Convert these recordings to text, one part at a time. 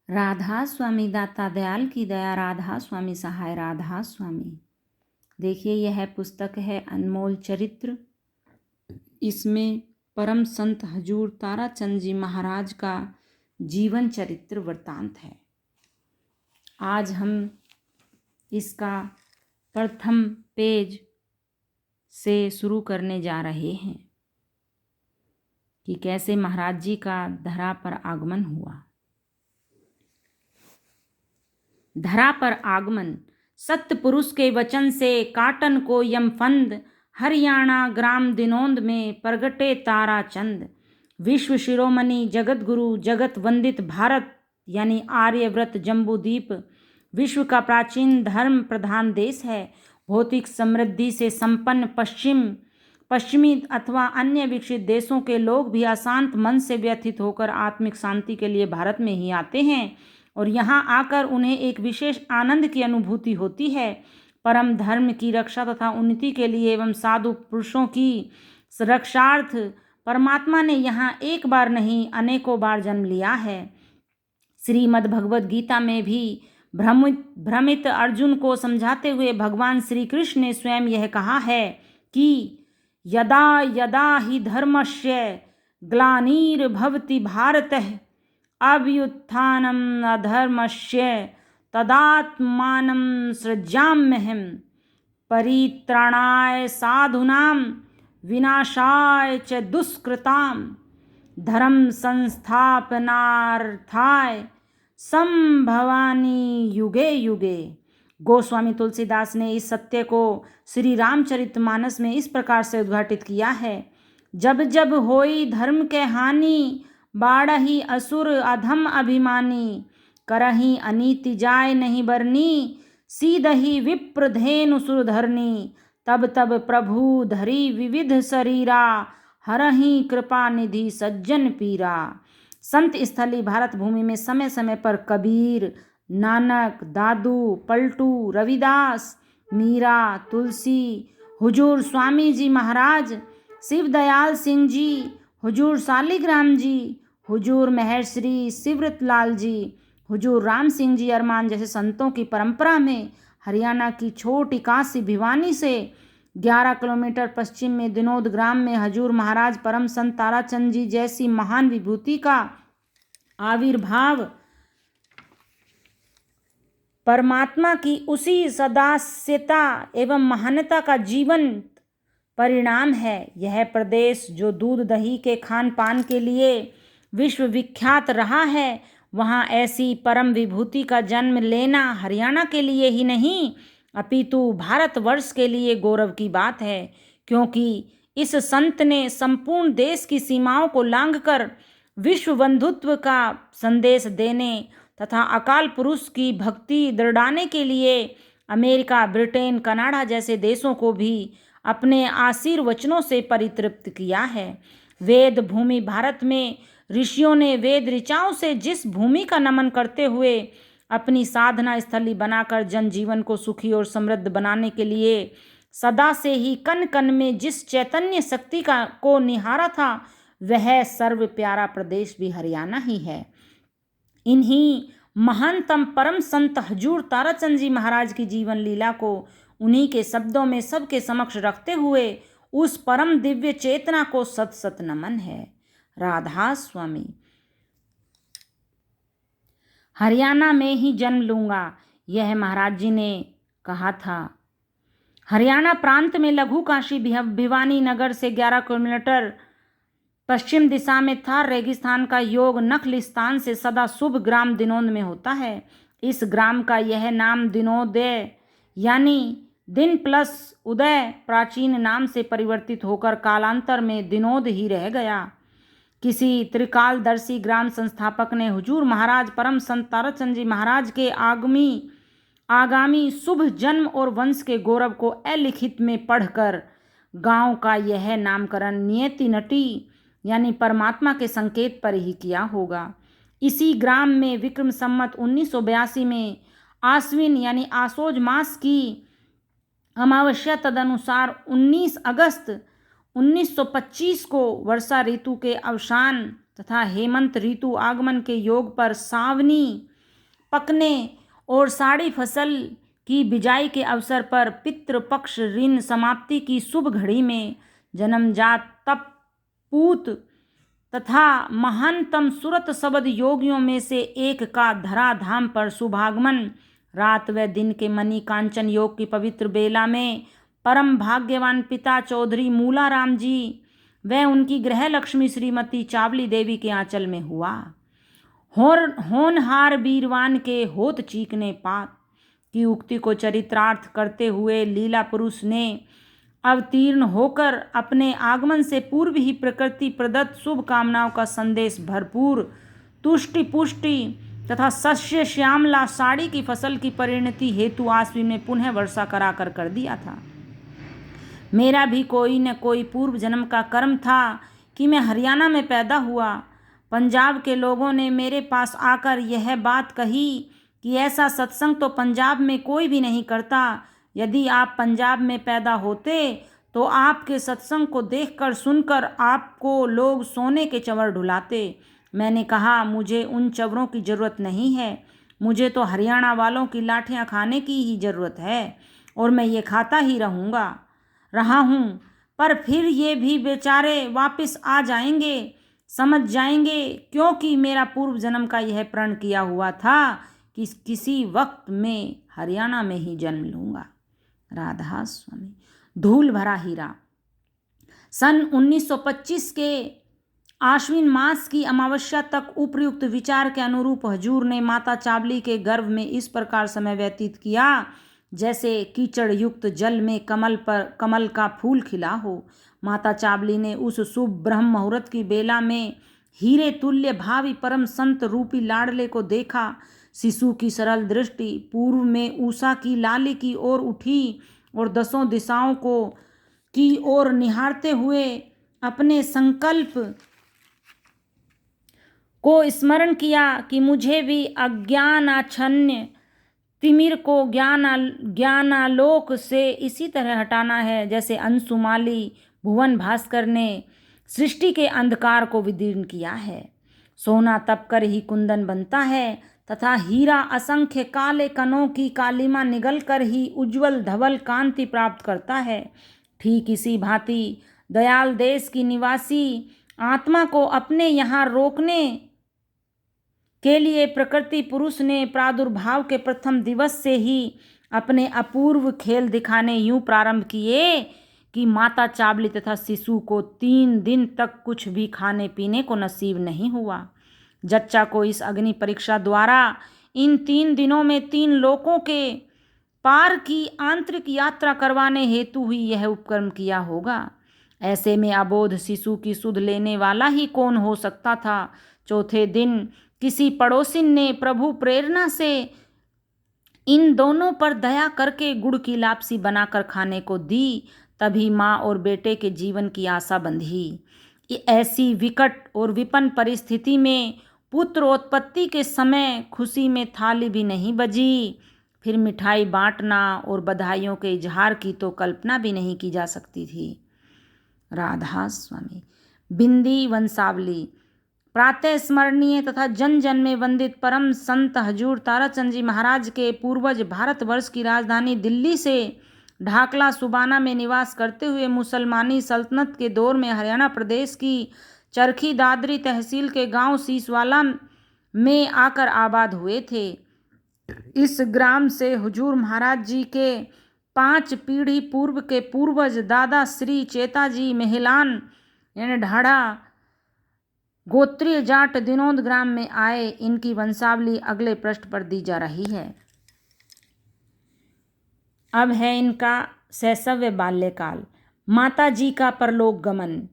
राधा स्वामी दाता दयाल की दया, राधा स्वामी सहाय, राधा स्वामी। देखिए, यह पुस्तक है अनमोल चरित्र। इसमें परम संत हजूर ताराचंद जी महाराज का जीवन चरित्र वृत्तांत है। आज हम इसका प्रथम पेज से शुरू करने जा रहे हैं कि कैसे महाराज जी का धरा पर आगमन हुआ। धरा पर आगमन। सत्य पुरुष के वचन से काटन को यमफंद, हरियाणा ग्राम दिनोंद में प्रगटे ताराचंद। विश्व शिरोमणि जगत गुरु जगत वंदित भारत यानी आर्यव्रत जम्बूद्वीप विश्व का प्राचीन धर्म प्रधान देश है। भौतिक समृद्धि से संपन्न पश्चिमी अथवा अन्य विकसित देशों के लोग भी अशांत मन से व्यथित होकर आत्मिक शांति के लिए भारत में ही आते हैं और यहाँ आकर उन्हें एक विशेष आनंद की अनुभूति होती है। परम धर्म की रक्षा तथा उन्नति के लिए एवं साधु पुरुषों की रक्षार्थ परमात्मा ने यहाँ एक बार नहीं अनेकों बार जन्म लिया है। श्रीमद् भगवद गीता में भी भ्रमित अर्जुन को समझाते हुए भगवान श्री कृष्ण ने स्वयं यह कहा है कि यदा यदा ही धर्मस्य ग्लानिर्भवति भारतः अभ्युत्थानम् अधर्मस्य तदात्मानं सृजाम्यहम् परित्राणाय साधूनां विनाशाय च दुष्कृतां धर्म संस्थापनार्थाय संभवामि युगे युगे। गोस्वामी तुलसीदास ने इस सत्य को श्री रामचरितमानस में इस प्रकार से उद्घाटित किया है। जब जब होई धर्म के हानि, बाढ़ही असुर अधम अभिमानी, करही अनीति जाय नहीं बरनी, सीधही विप्र धेनु सुरधरनी, तब तब प्रभु धरी विविध शरीरा, हरही कृपा निधि सज्जन पीरा। संत स्थली भारत भूमि में समय समय पर कबीर, नानक, दादू, पलटू, रविदास, मीरा, तुलसी, हुजूर स्वामी जी महाराज, शिवदयाल सिंह जी, हुजूर शालिग्राम जी, हुजूर महर्षि शिवरतलाल जी, हुजूर राम सिंह जी अरमान जैसे संतों की परंपरा में हरियाणा की छोटी काशी भिवानी से 11 किलोमीटर पश्चिम में दिनोद ग्राम में हजूर महाराज परम संत ताराचंद जी जैसी महान विभूति का आविर्भाव परमात्मा की उसी सदास्यता एवं महानता का जीवन परिणाम है। यह प्रदेश जो दूध दही के खान पान के लिए विश्व विख्यात रहा है, वहाँ ऐसी परम विभूति का जन्म लेना हरियाणा के लिए ही नहीं अपितु भारतवर्ष के लिए गौरव की बात है, क्योंकि इस संत ने संपूर्ण देश की सीमाओं को लांघकर विश्व बंधुत्व का संदेश देने तथा अकाल पुरुष की भक्ति दृढ़ाने के लिए अमेरिका, ब्रिटेन, कनाडा जैसे देशों को भी अपने आशीर्वचनों से परितृप्त किया है। वेद भूमि भारत में ऋषियों ने वेद ऋचाओं से जिस भूमि का नमन करते हुए अपनी साधना स्थली बनाकर जनजीवन को सुखी और समृद्ध बनाने के लिए सदा से ही कण कण में जिस चैतन्य शक्ति को निहारा था, वह सर्व प्यारा प्रदेश भी हरियाणा ही है। इन्हीं महानतम परम संत हजूर ताराचंद जी महाराज की जीवन लीला को उन्हीं के शब्दों में सबके समक्ष रखते हुए उस परम दिव्य चेतना को सत सत नमन है। राधा स्वामी। हरियाणा में ही जन्म लूंगा, यह महाराज जी ने कहा था। हरियाणा प्रांत में लघु काशी भिवानी नगर से 11 किलोमीटर पश्चिम दिशा में थार रेगिस्तान का योग नखलिस्तान से सदा शुभ ग्राम दिनोद में होता है। इस ग्राम का यह नाम दिनोदय यानी दिन प्लस उदय प्राचीन नाम से परिवर्तित होकर कालांतर में दिनोद ही रह गया। किसी त्रिकालदर्शी ग्राम संस्थापक ने हुजूर महाराज परम संत ताराचंद जी महाराज के आगामी शुभ जन्म और वंश के गौरव को अलिखित में पढ़कर गांव का यह नामकरण नियति नटी यानी परमात्मा के संकेत पर ही किया होगा। इसी ग्राम में विक्रम संमत 1982 में आश्विन यानी आसोज मास की अमावस्या तदनुसार 19 अगस्त 1925 को वर्षा ऋतु के अवसान तथा हेमंत ऋतु आगमन के योग पर सावनी पकने और साड़ी फसल की बिजाई के अवसर पर पितृपक्ष ऋण समाप्ति की शुभ घड़ी में जन्मजात तप पूत तथा महानतम सुरत शब्द योगियों में से एक का धराधाम पर शुभागमन रात व दिन के मणि कांचन योग की पवित्र बेला में परम भाग्यवान पिता चौधरी मूलाराम जी व उनकी गृह लक्ष्मी श्रीमती चावली देवी के आंचल में हुआ। होनहार बीरवान के होत चीकने पात की उक्ति को चरित्रार्थ करते हुए लीला पुरुष ने अवतीर्ण होकर अपने आगमन से पूर्व ही प्रकृति प्रदत्त शुभ कामनाओं का संदेश भरपूर तुष्टि पुष्टि तथा सस्य श्यामला साड़ी की फसल की परिणति हेतु आश्विन में पुनः वर्षा कराकर कर दिया था। मेरा भी कोई न कोई पूर्व जन्म का कर्म था कि मैं हरियाणा में पैदा हुआ। पंजाब के लोगों ने मेरे पास आकर यह बात कही कि ऐसा सत्संग तो पंजाब में कोई भी नहीं करता। यदि आप पंजाब में पैदा होते तो आपके सत्संग को देखकर सुनकर आपको लोग सोने के चंवर ढुलाते। मैंने कहा, मुझे उन चंवरों की ज़रूरत नहीं है, मुझे तो हरियाणा वालों की लाठियाँ खाने की ही ज़रूरत है और मैं ये खाता ही रहा हूँ। पर फिर ये भी बेचारे वापस आ जाएंगे, समझ जाएंगे, क्योंकि मेरा पूर्व जन्म का यह प्रण किया हुआ था कि किसी वक्त में हरियाणा में ही जन्म लूँगा। राधा स्वामी। धूल भरा हीरा। सन 1925 के आश्विन मास की अमावस्या तक उपर्युक्त विचार के अनुरूप हजूर ने माता चावली के गर्भ में इस प्रकार समय व्यतीत किया जैसे कीचड़ युक्त जल में कमल का फूल खिला हो। माता चावली ने उस शुभ ब्रह्म मुहूर्त की बेला में हीरे तुल्य भावी परम संत रूपी लाडले को देखा। शिशु की सरल दृष्टि पूर्व में उषा की लाली की ओर उठी और दसों दिशाओं की ओर निहारते हुए अपने संकल्प को स्मरण किया कि मुझे भी अज्ञानाच्छन्न तिमिर को ज्ञानालोक से इसी तरह हटाना है जैसे अंशुमाली भुवन भास्कर ने सृष्टि के अंधकार को विदीर्ण किया है। सोना तपकर ही कुंदन बनता है तथा हीरा असंख्य काले कणों की कालिमा निगल कर ही उज्जवल धवल कांति प्राप्त करता है। ठीक इसी भांति दयाल देश की निवासी आत्मा को अपने यहाँ रोकने के लिए प्रकृति पुरुष ने प्रादुर्भाव के प्रथम दिवस से ही अपने अपूर्व खेल दिखाने यूं प्रारंभ किए कि माता चावली तथा शिशु को 3 दिन तक कुछ भी खाने पीने को नसीब नहीं हुआ। जच्चा को इस अग्नि परीक्षा द्वारा इन 3 दिनों में 3 लोकों के पार की आंतरिक यात्रा करवाने हेतु ही यह उपक्रम किया होगा। ऐसे में अबोध शिशु की सुध लेने वाला ही कौन हो सकता था। चौथे दिन किसी पड़ोसिन ने प्रभु प्रेरणा से इन दोनों पर दया करके गुड़ की लापसी बनाकर खाने को दी। तभी माँ और बेटे के जीवन की आशा बंधी। ऐसी विकट और विपन्न परिस्थिति में पुत्रोत्पत्ति के समय खुशी में थाली भी नहीं बजी। फिर मिठाई बांटना और बधाइयों के इजहार की तो कल्पना भी नहीं की जा सकती थी। राधा स्वामी। बिंदी वंशावली। प्रातः स्मरणीय तथा जन जन में वंदित परम संत हजूर ताराचंद जी महाराज के पूर्वज भारतवर्ष की राजधानी दिल्ली से ढाकला सुबाना में निवास करते हुए मुसलमानी सल्तनत के दौर में हरियाणा प्रदेश की चरखी दादरी तहसील के गांव सीसवाला में आकर आबाद हुए थे। इस ग्राम से हुजूर महाराज जी के 5 पीढ़ी पूर्व के पूर्वज दादा श्री चेताजी मेहलान यानी ढाढ़ा गोत्रीय जाट दिनोद ग्राम में आए। इनकी वंशावली अगले पृष्ठ पर दी जा रही है। अब है इनका शैशव बाल्यकाल। माता जी का परलोक गमन।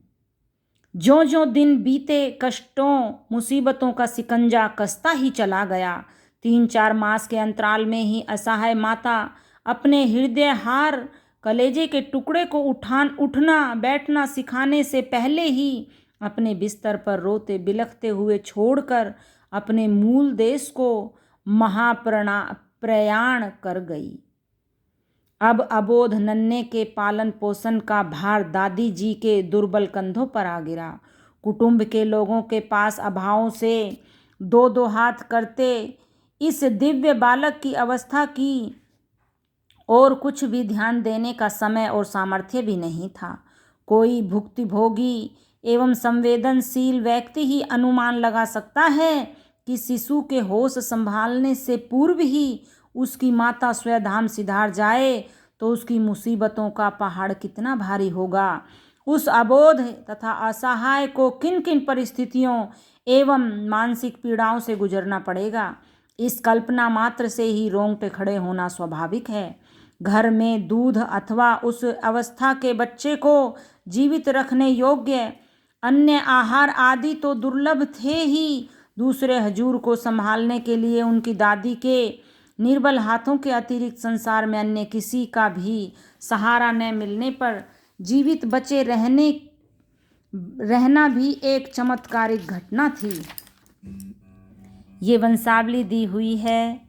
ज्यों ज्यों दिन बीते कष्टों मुसीबतों का सिकंजा कसता ही चला गया। 3-4 मास के अंतराल में ही असहाय माता अपने हृदय हार कलेजे के टुकड़े को उठना बैठना सिखाने से पहले ही अपने बिस्तर पर रोते बिलखते हुए छोड़कर अपने मूल देश को प्रयाण कर गई। अब अबोध नन्हे के पालन पोषण का भार दादी जी के दुर्बल कंधों पर आ गिरा। कुटुंब के लोगों के पास अभावों से 2-2 हाथ करते इस दिव्य बालक की अवस्था की और कुछ भी ध्यान देने का समय और सामर्थ्य भी नहीं था। कोई भुक्तिभोगी एवं संवेदनशील व्यक्ति ही अनुमान लगा सकता है कि शिशु के होश संभालने से पूर्व ही उसकी माता स्वधाम सिधार जाए तो उसकी मुसीबतों का पहाड़ कितना भारी होगा। उस अबोध तथा असहाय को किन किन परिस्थितियों एवं मानसिक पीड़ाओं से गुजरना पड़ेगा, इस कल्पना मात्र से ही रोंगटे खड़े होना स्वाभाविक है। घर में दूध अथवा उस अवस्था के बच्चे को जीवित रखने योग्य अन्य आहार आदि तो दुर्लभ थे ही, दूसरे हजूर को संभालने के लिए उनकी दादी के निर्बल हाथों के अतिरिक्त संसार में अन्य किसी का भी सहारा न मिलने पर जीवित बचे रहना भी एक चमत्कारिक घटना थी। ये वंशावली दी हुई है।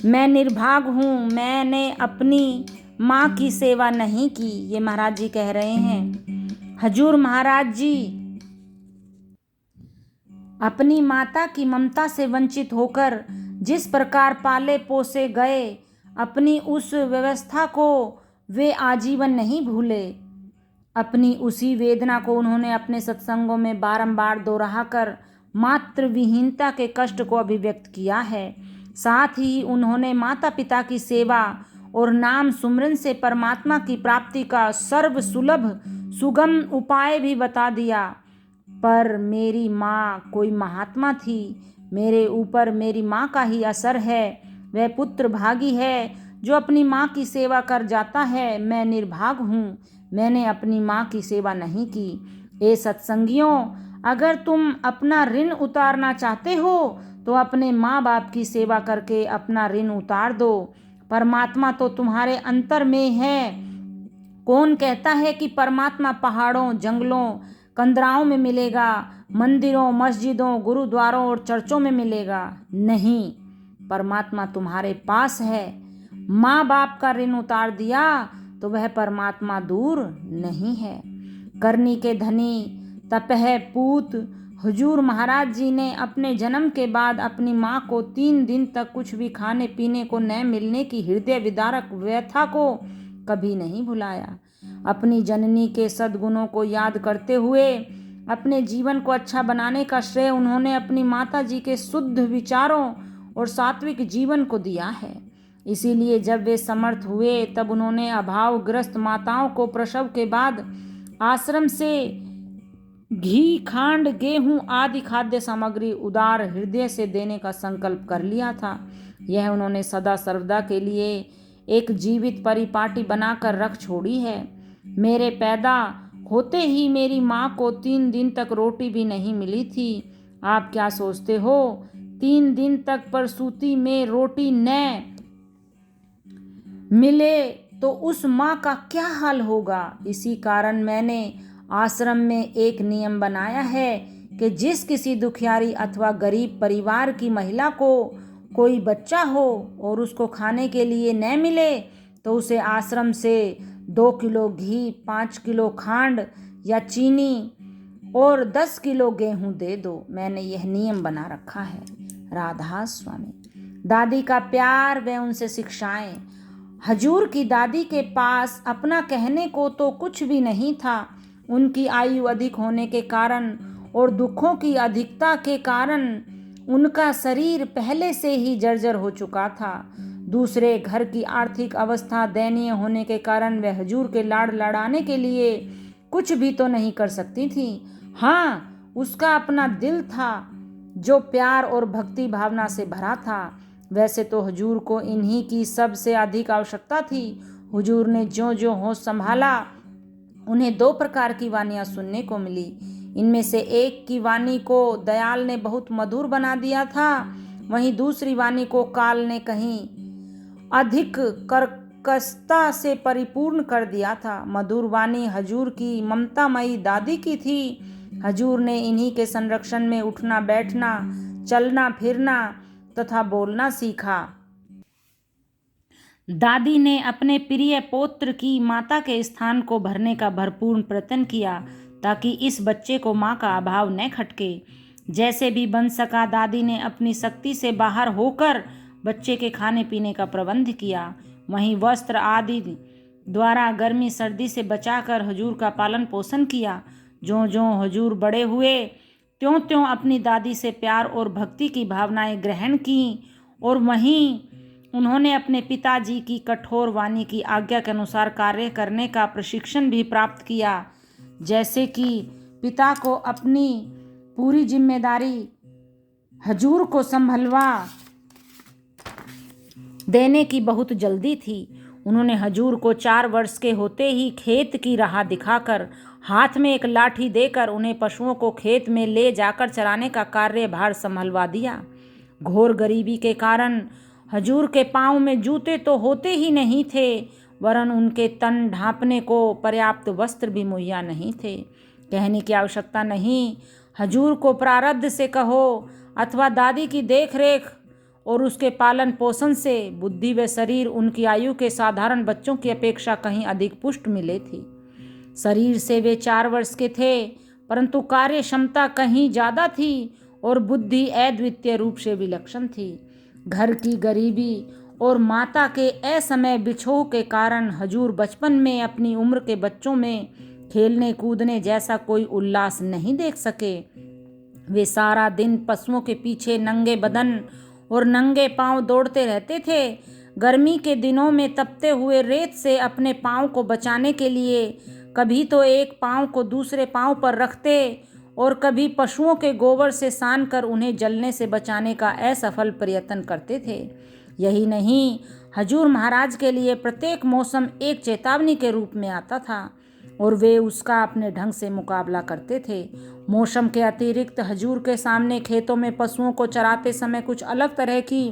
मैं निर्भाग हूँ, मैंने अपनी माँ की सेवा नहीं की, ये महाराज जी कह रहे हैं। हजूर महाराज जी अपनी माता की ममता से वंचित होकर जिस प्रकार पाले पोसे गए, अपनी उस व्यवस्था को वे आजीवन नहीं भूले। अपनी उसी वेदना को उन्होंने अपने सत्संगों में बारंबार दोहरा कर मातृ विहीनता के कष्ट को अभिव्यक्त किया है। साथ ही उन्होंने माता पिता की सेवा और नाम सुमरन से परमात्मा की प्राप्ति का सर्व सुलभ सुगम उपाय भी बता दिया। पर मेरी माँ कोई महात्मा थी, मेरे ऊपर मेरी माँ का ही असर है। वह पुत्र भागी है जो अपनी माँ की सेवा कर जाता है। मैं निर्भाग हूँ, मैंने अपनी माँ की सेवा नहीं की। ए सत्संगियों, अगर तुम अपना ऋण उतारना चाहते हो तो अपने माँ बाप की सेवा करके अपना ऋण उतार दो। परमात्मा तो तुम्हारे अंतर में है। कौन कहता है कि परमात्मा पहाड़ों, जंगलों, कंदराओं में मिलेगा, मंदिरों, मस्जिदों, गुरुद्वारों और चर्चों में मिलेगा? नहीं, परमात्मा तुम्हारे पास है। माँ बाप का ऋण उतार दिया तो वह परमात्मा दूर नहीं है। करनी के धनी तपह पूत हुजूर महाराज जी ने अपने जन्म के बाद अपनी माँ को 3 दिन तक कुछ भी खाने पीने को न मिलने की हृदय विदारक व्यथा को कभी नहीं भुलाया। अपनी जननी के सद्गुणों को याद करते हुए अपने जीवन को अच्छा बनाने का श्रेय उन्होंने अपनी माता जी के शुद्ध विचारों और सात्विक जीवन को दिया है। इसीलिए जब वे समर्थ हुए तब उन्होंने अभावग्रस्त माताओं को प्रसव के बाद आश्रम से घी, खांड, गेहूं आदि खाद्य सामग्री उदार हृदय से देने का संकल्प कर लिया था। यह उन्होंने सदा सर्वदा के लिए एक जीवित परिपाटी बनाकर रख छोड़ी है। मेरे पैदा होते ही मेरी माँ को 3 दिन तक रोटी भी नहीं मिली थी। आप क्या सोचते हो, 3 दिन तक प्रसूति में रोटी न मिले तो उस माँ का क्या हाल होगा? इसी कारण मैंने आश्रम में एक नियम बनाया है कि जिस किसी दुखियारी अथवा गरीब परिवार की महिला को कोई बच्चा हो और उसको खाने के लिए न मिले तो उसे आश्रम से 2 किलो घी, 5 किलो खांड या चीनी और 10 किलो गेहूं दे दो। मैंने यह नियम बना रखा है। राधा स्वामी। दादी का प्यार व उनसे शिक्षाएं। हजूर की दादी के पास अपना कहने को तो कुछ भी नहीं था। उनकी आयु अधिक होने के कारण और दुखों की अधिकता के कारण उनका शरीर पहले से ही जर्जर हो चुका था। दूसरे, घर की आर्थिक अवस्था दयनीय होने के कारण वह हजूर के लाड़ लड़ाने के लिए कुछ भी तो नहीं कर सकती थी। हाँ, उसका अपना दिल था जो प्यार और भक्ति भावना से भरा था। वैसे तो हजूर को इन्हीं की सबसे अधिक आवश्यकता थी। हुजूर ने जो जो होश संभाला उन्हें 2 प्रकार की वानियाँ सुनने को मिली। इनमें से एक की वाणी को दयाल ने बहुत मधुर बना दिया था, वहीं दूसरी वाणी को काल ने कहीं अधिक कर्कशता से परिपूर्ण कर दिया था। मधुर वाणी हजूर की ममतामयी दादी की थी। हजूर ने इन्हीं के संरक्षण में उठना बैठना, चलना फिरना तथा बोलना सीखा। दादी ने अपने प्रिय पौत्र की माता के स्थान को भरने का भरपूर प्रयत्न किया ताकि इस बच्चे को माँ का अभाव न खटके। जैसे भी बन सका दादी ने अपनी शक्ति से बाहर होकर बच्चे के खाने पीने का प्रबंध किया। वहीं वस्त्र आदि द्वारा गर्मी सर्दी से बचाकर हजूर का पालन पोषण किया। ज्यों ज्यों हजूर बड़े हुए त्यों त्यों अपनी दादी से प्यार और भक्ति की भावनाएं ग्रहण की और वहीं उन्होंने अपने पिताजी की कठोर वाणी की आज्ञा के अनुसार कार्य करने का प्रशिक्षण भी प्राप्त किया। जैसे कि पिता को अपनी पूरी जिम्मेदारी हजूर को संभलवा देने की बहुत जल्दी थी। उन्होंने हजूर को 4 वर्ष के होते ही खेत की राह दिखाकर हाथ में एक लाठी देकर उन्हें पशुओं को खेत में ले जाकर चराने का कार्यभार संभलवा दिया। घोर गरीबी के कारण हजूर के पांव में जूते तो होते ही नहीं थे, वरन उनके तन ढांपने को पर्याप्त वस्त्र भी मुहैया नहीं थे। कहने की आवश्यकता नहीं, हजूर को प्रारब्ध से कहो अथवा दादी की देखरेख और उसके पालन पोषण से बुद्धि व शरीर उनकी आयु के साधारण बच्चों की अपेक्षा कहीं अधिक पुष्ट मिले थी। शरीर से वे 4 वर्ष के थे, परंतु कार्य क्षमता कहीं ज़्यादा थी और बुद्धि अद्वितीय रूप से विलक्षण थी। घर की गरीबी और माता के असमय बिछोह के कारण हजूर बचपन में अपनी उम्र के बच्चों में खेलने कूदने जैसा कोई उल्लास नहीं देख सके। वे सारा दिन पशुओं के पीछे नंगे बदन और नंगे पांव दौड़ते रहते थे। गर्मी के दिनों में तपते हुए रेत से अपने पांव को बचाने के लिए कभी तो एक पांव को दूसरे पांव पर रखते और कभी पशुओं के गोबर से सान कर उन्हें जलने से बचाने का असफल प्रयत्न करते थे। यही नहीं, हजूर महाराज के लिए प्रत्येक मौसम एक चेतावनी के रूप में आता था और वे उसका अपने ढंग से मुकाबला करते थे। मौसम के अतिरिक्त हजूर के सामने खेतों में पशुओं को चराते समय कुछ अलग तरह की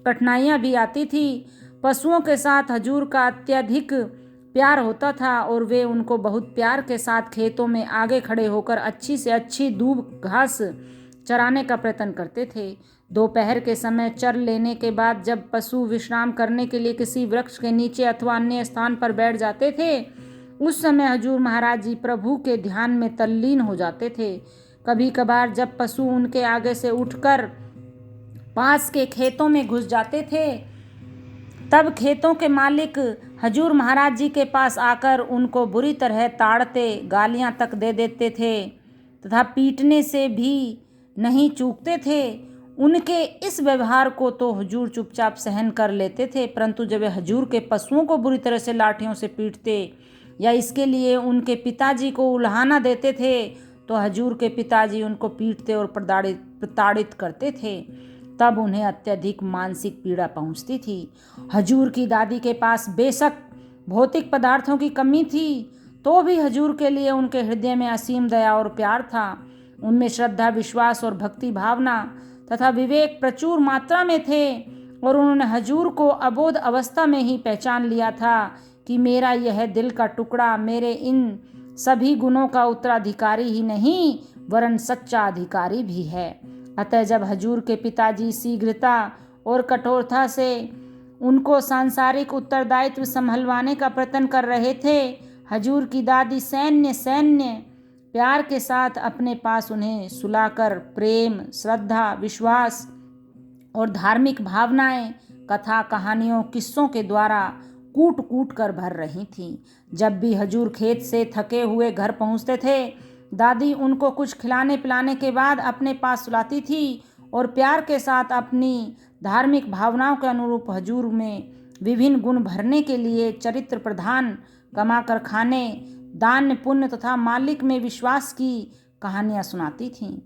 कठिनाइयाँ भी आती थी। पशुओं के साथ हजूर का अत्यधिक प्यार होता था और वे उनको बहुत प्यार के साथ खेतों में आगे खड़े होकर अच्छी से अच्छी दूब घास चराने का प्रयत्न करते थे। दोपहर के समय चर लेने के बाद जब पशु विश्राम करने के लिए किसी वृक्ष के नीचे अथवा अन्य स्थान पर बैठ जाते थे, उस समय हजूर महाराज जी प्रभु के ध्यान में तल्लीन हो जाते थे। कभी कभार जब पशु उनके आगे से उठकर पास के खेतों में घुस जाते थे, तब खेतों के मालिक हजूर महाराज जी के पास आकर उनको बुरी तरह ताड़ते, गालियां तक दे देते थे तथा पीटने से भी नहीं चूकते थे। उनके इस व्यवहार को तो हजूर चुपचाप सहन कर लेते थे, परंतु जब वे हजूर के पशुओं को बुरी तरह से लाठियों से पीटते या इसके लिए उनके पिताजी को उल्हाना देते थे तो हजूर के पिताजी उनको पीटते और प्रताड़ित करते थे। तब उन्हें अत्यधिक मानसिक पीड़ा पहुंचती थी। हजूर की दादी के पास बेशक भौतिक पदार्थों की कमी थी, तो भी हजूर के लिए उनके हृदय में असीम दया और प्यार था। उनमें श्रद्धा, विश्वास और भक्ति भावना तथा विवेक प्रचुर मात्रा में थे और उन्होंने हजूर को अबोध अवस्था में ही पहचान लिया था कि मेरा यह दिल का टुकड़ा मेरे इन सभी गुणों का उत्तराधिकारी ही नहीं वरन सच्चा अधिकारी भी है। अतः जब हजूर के पिताजी शीघ्रता और कठोरता से उनको सांसारिक उत्तरदायित्व संभलवाने का प्रयत्न कर रहे थे, हजूर की दादी सैन्य प्यार के साथ अपने पास उन्हें सुलाकर प्रेम, श्रद्धा, विश्वास और धार्मिक भावनाएं कथा, कहानियों, किस्सों के द्वारा कूट कूट कर भर रही थीं। जब भी हजूर खेत से थके हुए घर पहुंचते थे, दादी उनको कुछ खिलाने पिलाने के बाद अपने पास सुलाती थी और प्यार के साथ अपनी धार्मिक भावनाओं के अनुरूप हजूर में विभिन्न गुण भरने के लिए चरित्र प्रधान, कमाकर खाने, दान पुण्य तथा मालिक में विश्वास की कहानियाँ सुनाती थीं।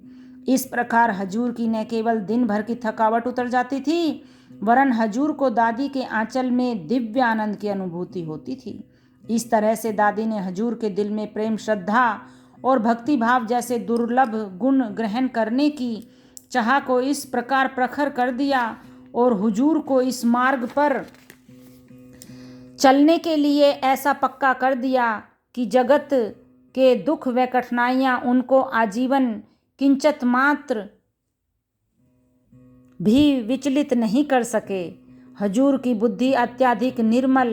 इस प्रकार हजूर की न केवल दिन भर की थकावट उतर जाती थी, वरन हजूर को दादी के आंचल में दिव्य आनंद की अनुभूति होती थी। इस तरह से दादी ने हजूर के दिल में प्रेम, श्रद्धा और भक्ति भाव जैसे दुर्लभ गुण ग्रहण करने की चाह को इस प्रकार प्रखर कर दिया और हुजूर को इस मार्ग पर चलने के लिए ऐसा पक्का कर दिया कि जगत के दुख व कठिनाइयाँ उनको आजीवन किंचित मात्र भी विचलित नहीं कर सके। हजूर की बुद्धि अत्यधिक निर्मल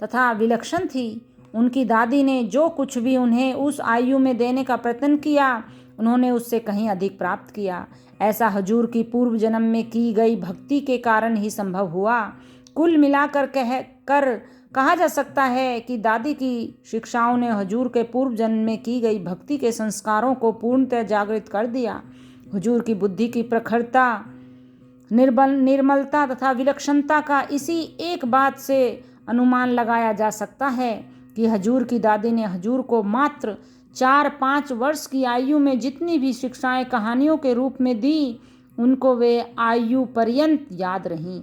तथा विलक्षण थी। उनकी दादी ने जो कुछ भी उन्हें उस आयु में देने का प्रयत्न किया, उन्होंने उससे कहीं अधिक प्राप्त किया। ऐसा हजूर की पूर्व जन्म में की गई भक्ति के कारण ही संभव हुआ। कुल मिलाकर कहा जा सकता है कि दादी की शिक्षाओं ने हजूर के पूर्व जन्म में की गई भक्ति के संस्कारों को पूर्णतः जागृत कर दिया। हजूर की बुद्धि की प्रखरता, निर्मलता तथा विलक्षणता का इसी एक बात से अनुमान लगाया जा सकता है कि हजूर की दादी ने हजूर को मात्र 4-5 वर्ष की आयु में जितनी भी शिक्षाएं कहानियों के रूप में दी, उनको वे आयु पर्यंत याद रहीं।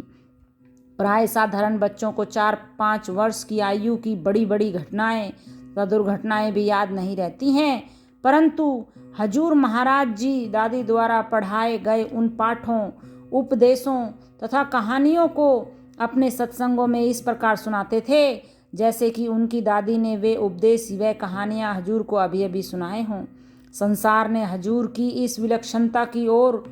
प्राय साधारण बच्चों को 4-5 वर्ष की आयु की बड़ी बड़ी घटनाएं तथा दुर्घटनाएं भी याद नहीं रहती हैं, परंतु हजूर महाराज जी दादी द्वारा पढ़ाए गए उन पाठों, उपदेशों तथा कहानियों को अपने सत्संगों में इस प्रकार सुनाते थे जैसे कि उनकी दादी ने वे उपदेश व कहानियाँ हजूर को अभी अभी सुनाए हों। संसार ने हजूर की इस विलक्षणता की ओर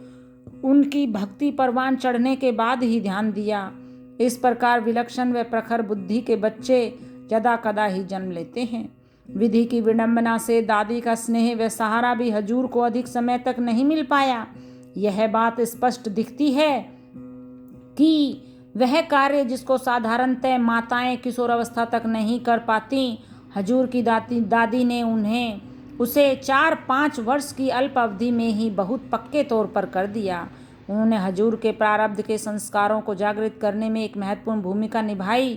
उनकी भक्ति परवान चढ़ने के बाद ही ध्यान दिया। इस प्रकार विलक्षण व प्रखर बुद्धि के बच्चे यदा कदा ही जन्म लेते हैं। विधि की विडंबना से दादी का स्नेह व सहारा भी हजूर को अधिक समय तक नहीं मिल पाया। यह बात स्पष्ट दिखती है कि वह कार्य जिसको साधारणतः माताएं किशोरावस्था तक नहीं कर पाती, हजूर की दादी ने उसे 4-5 वर्ष की अल्प अवधि में ही बहुत पक्के तौर पर कर दिया। उन्होंने हजूर के प्रारब्ध के संस्कारों को जागृत करने में एक महत्वपूर्ण भूमिका निभाई।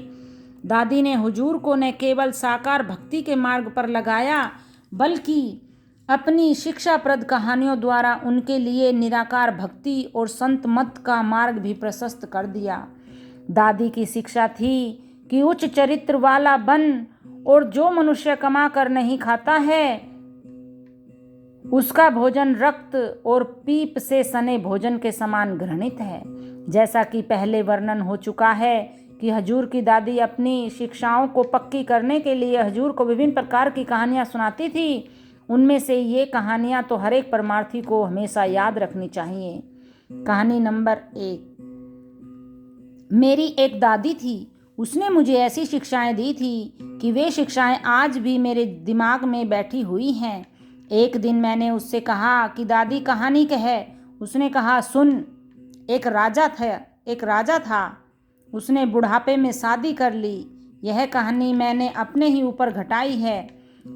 दादी ने हुजूर को न केवल साकार भक्ति के मार्ग पर लगाया, बल्कि अपनी शिक्षाप्रद कहानियों द्वारा उनके लिए निराकार भक्ति और संत मत का मार्ग भी प्रशस्त कर दिया। दादी की शिक्षा थी कि उच्च चरित्र वाला बन, और जो मनुष्य कमा कर नहीं खाता है उसका भोजन रक्त और पीप से सने भोजन के समान घृणित है। जैसा कि पहले वर्णन हो चुका है कि हजूर की दादी अपनी शिक्षाओं को पक्की करने के लिए हजूर को विभिन्न प्रकार की कहानियाँ सुनाती थी। उनमें से ये कहानियाँ तो हर एक परमार्थी को हमेशा याद रखनी चाहिए। कहानी नंबर 1। मेरी एक दादी थी। उसने मुझे ऐसी शिक्षाएं दी थी कि वे शिक्षाएं आज भी मेरे दिमाग में बैठी हुई हैं। एक दिन मैंने उससे कहा कि दादी कहानी कह। उसने कहा, सुन। एक राजा था। उसने बुढ़ापे में शादी कर ली। यह कहानी मैंने अपने ही ऊपर घटाई है।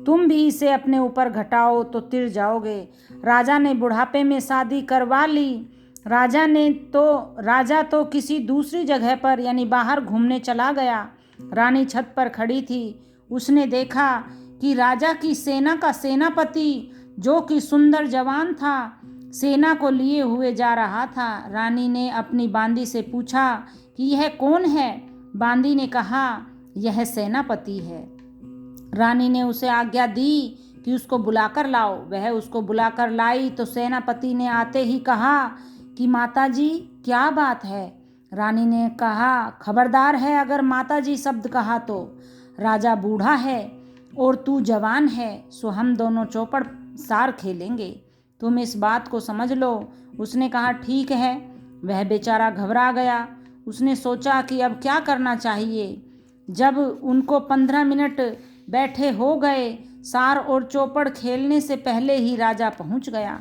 तुम भी इसे अपने ऊपर घटाओ तो तिर जाओगे। राजा ने बुढ़ापे में शादी करवा ली। राजा तो किसी दूसरी जगह पर यानी बाहर घूमने चला गया। रानी छत पर खड़ी थी। उसने देखा कि राजा की सेना का सेनापति, जो कि सुंदर जवान था, सेना को लिए हुए जा रहा था। रानी ने अपनी बांदी से पूछा कि यह कौन है? बांदी ने कहा, यह सेनापति है। रानी ने उसे आज्ञा दी कि उसको बुलाकर लाओ। वह उसको बुलाकर लाई तो सेनापति ने आते ही कहा कि माताजी क्या बात है? रानी ने कहा, खबरदार है अगर माताजी शब्द कहा तो। राजा बूढ़ा है और तू जवान है, सो हम दोनों चौपड़ सार खेलेंगे। तुम इस बात को समझ लो। उसने कहा, ठीक है। वह बेचारा घबरा गया। उसने सोचा कि अब क्या करना चाहिए। जब उनको 15 मिनट बैठे हो गए, सार और चौपड़ खेलने से पहले ही राजा पहुंच गया।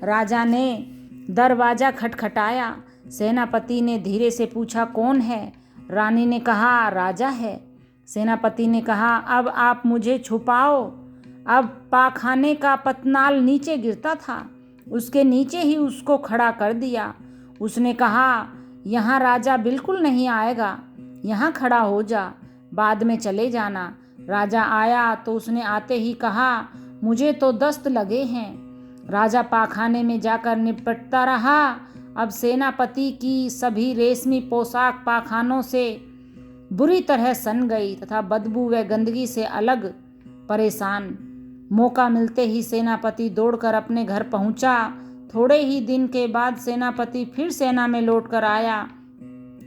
राजा ने दरवाजा खटखटाया। सेनापति ने धीरे से पूछा, कौन है? रानी ने कहा, राजा है। सेनापति ने कहा, अब आप मुझे छुपाओ। अब पाखाने का पतनाल नीचे गिरता था। उसके नीचे ही उसको खड़ा कर दिया। उसने कहा, यहाँ राजा बिल्कुल नहीं आएगा, यहाँ खड़ा हो जा, बाद में चले जाना। राजा आया तो उसने आते ही कहा, मुझे तो दस्त लगे हैं। राजा पाखाने में जाकर निपटता रहा। अब सेनापति की सभी रेशमी पोशाक पाखानों से बुरी तरह सन गई तथा बदबू व गंदगी से अलग परेशान। मौका मिलते ही सेनापति दौड़कर अपने घर पहुंचा। थोड़े ही दिन के बाद सेनापति फिर सेना में लौटकर आया।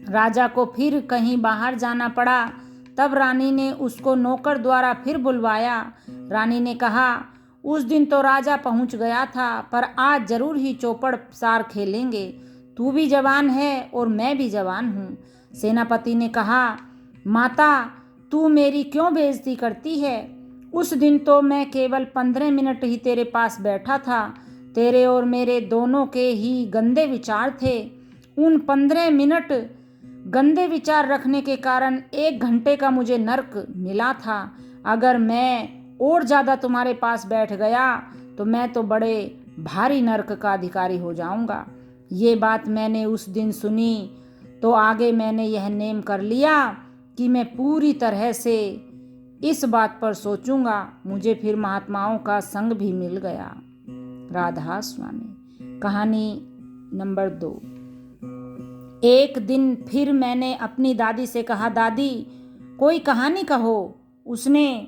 राजा को फिर कहीं बाहर जाना पड़ा। तब रानी ने उसको नौकर द्वारा फिर बुलवाया। रानी ने कहा, उस दिन तो राजा पहुंच गया था, पर आज जरूर ही चौपड़ सार खेलेंगे। तू भी जवान है और मैं भी जवान हूँ। सेनापति ने कहा, माता तू मेरी क्यों बेइज्जती करती है? उस दिन तो मैं केवल 15 मिनट ही तेरे पास बैठा था। तेरे और मेरे दोनों के ही गंदे विचार थे। उन 15 मिनट गंदे विचार रखने के कारण 1 घंटे का मुझे नर्क मिला था। अगर मैं और ज़्यादा तुम्हारे पास बैठ गया तो मैं तो बड़े भारी नर्क का अधिकारी हो जाऊंगा। ये बात मैंने उस दिन सुनी तो आगे मैंने यह नेम कर लिया कि मैं पूरी तरह से इस बात पर सोचूंगा। मुझे फिर महात्माओं का संग भी मिल गया। राधा स्वामी। कहानी नंबर 2। एक दिन फिर मैंने अपनी दादी से कहा, दादी कोई कहानी कहो। उसने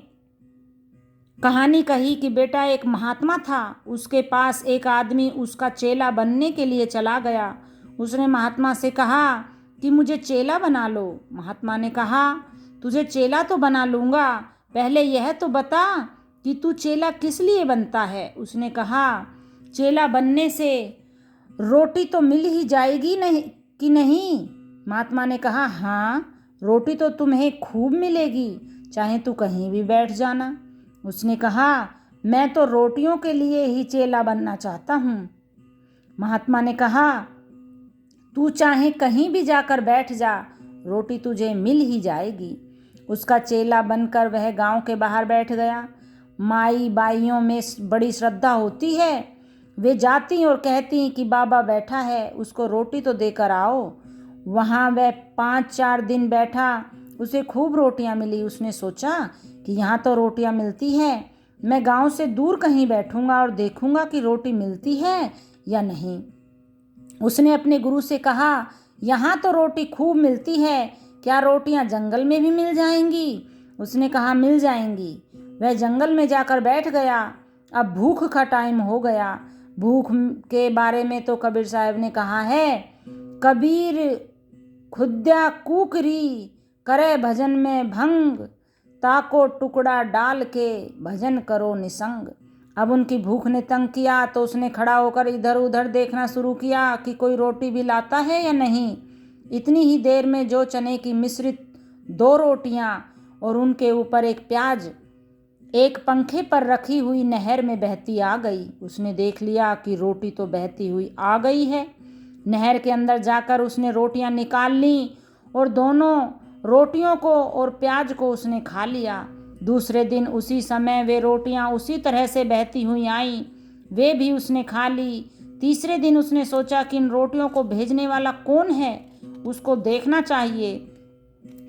कहानी कही कि बेटा, एक महात्मा था, उसके पास एक आदमी उसका चेला बनने के लिए चला गया। उसने महात्मा से कहा कि मुझे चेला बना लो। महात्मा ने कहा, तुझे चेला तो बना लूँगा, पहले यह तो बता कि तू चेला किस लिए बनता है। उसने कहा, चेला बनने से रोटी तो मिल ही जाएगी नहीं कि नहीं? महात्मा ने कहा, हाँ रोटी तो तुम्हें खूब मिलेगी, चाहे तू कहीं भी बैठ जाना। उसने कहा, मैं तो रोटियों के लिए ही चेला बनना चाहता हूँ। महात्मा ने कहा, तू चाहे कहीं भी जाकर बैठ जा, रोटी तुझे मिल ही जाएगी। उसका चेला बनकर वह गांव के बाहर बैठ गया। माई बाइयों में बड़ी श्रद्धा होती है। वे जाती और कहती कि बाबा बैठा है, उसको रोटी तो देकर आओ। वहाँ वह 5-4 दिन बैठा, उसे खूब रोटियाँ मिली। उसने सोचा कि यहाँ तो रोटियाँ मिलती हैं, मैं गांव से दूर कहीं बैठूंगा और देखूंगा कि रोटी मिलती है या नहीं। उसने अपने गुरु से कहा, यहाँ तो रोटी खूब मिलती है, क्या रोटियाँ जंगल में भी मिल जाएंगी? उसने कहा, मिल जाएंगी। वह जंगल में जाकर बैठ गया। अब भूख का टाइम हो गया। भूख के बारे में तो कबीर साहब ने कहा है, कबीर खुद्या कुकरी करे भजन में भंग, ताको टुकड़ा डाल के भजन करो निसंग। अब उनकी भूख ने तंग किया तो उसने खड़ा होकर इधर उधर देखना शुरू किया कि कोई रोटी भी लाता है या नहीं। इतनी ही देर में जो चने की मिश्रित 2 रोटियां और उनके ऊपर एक प्याज एक पंखे पर रखी हुई नहर में बहती आ गई। उसने देख लिया कि रोटी तो बहती हुई आ गई है। नहर के अंदर जाकर उसने रोटियां निकाल लीं और दोनों रोटियों को और प्याज को उसने खा लिया। दूसरे दिन उसी समय वे रोटियां उसी तरह से बहती हुई आईं, वे भी उसने खा ली। तीसरे दिन उसने सोचा कि इन रोटियों को भेजने वाला कौन है, उसको देखना चाहिए।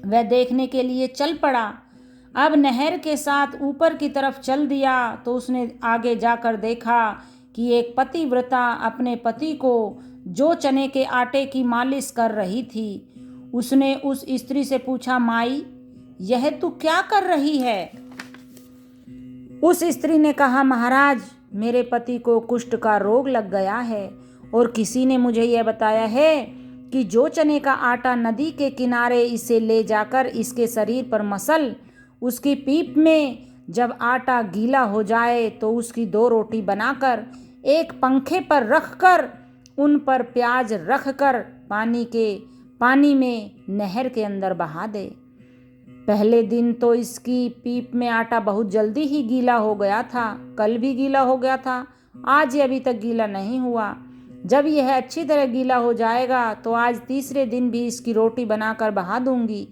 वह देखने के लिए चल पड़ा। अब नहर के साथ ऊपर की तरफ चल दिया तो उसने आगे जाकर देखा कि एक पतिव्रता अपने पति को जो चने के आटे की मालिश कर रही थी। उसने उस स्त्री से पूछा, माई यह तू क्या कर रही है? उस स्त्री ने कहा, महाराज मेरे पति को कुष्ठ का रोग लग गया है और किसी ने मुझे यह बताया है कि जो चने का आटा नदी के किनारे इसे ले जाकर इसके शरीर पर मसल, उसकी पीप में जब आटा गीला हो जाए तो उसकी 2 रोटी बनाकर एक पंखे पर रखकर उन पर प्याज रखकर पानी में नहर के अंदर बहा दे। पहले दिन तो इसकी पीप में आटा बहुत जल्दी ही गीला हो गया था, कल भी गीला हो गया था, आज ये अभी तक गीला नहीं हुआ। जब यह अच्छी तरह गीला हो जाएगा तो आज तीसरे दिन भी इसकी रोटी बनाकर बहा दूंगी।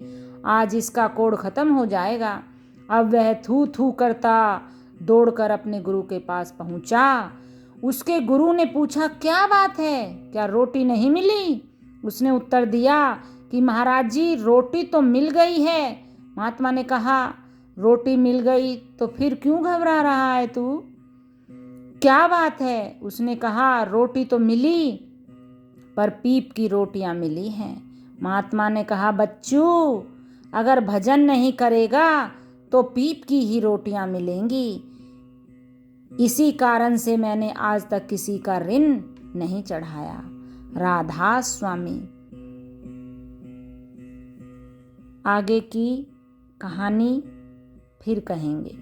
आज इसका कोढ़ खत्म हो जाएगा। अब वह थू थू करता दौड़कर अपने गुरु के पास पहुंचा। उसके गुरु ने पूछा, क्या बात है, क्या रोटी नहीं मिली? उसने उत्तर दिया कि महाराज जी रोटी तो मिल गई है। महात्मा ने कहा, रोटी मिल गई तो फिर क्यों घबरा रहा है तू? क्या बात है? उसने कहा, रोटी तो मिली पर पीप की रोटियां मिली हैं। महात्मा ने कहा, बच्चू अगर भजन नहीं करेगा तो पीप की ही रोटियां मिलेंगी। इसी कारण से मैंने आज तक किसी का ऋण नहीं चढ़ाया। राधा स्वामी। आगे की कहानी फिर कहेंगे।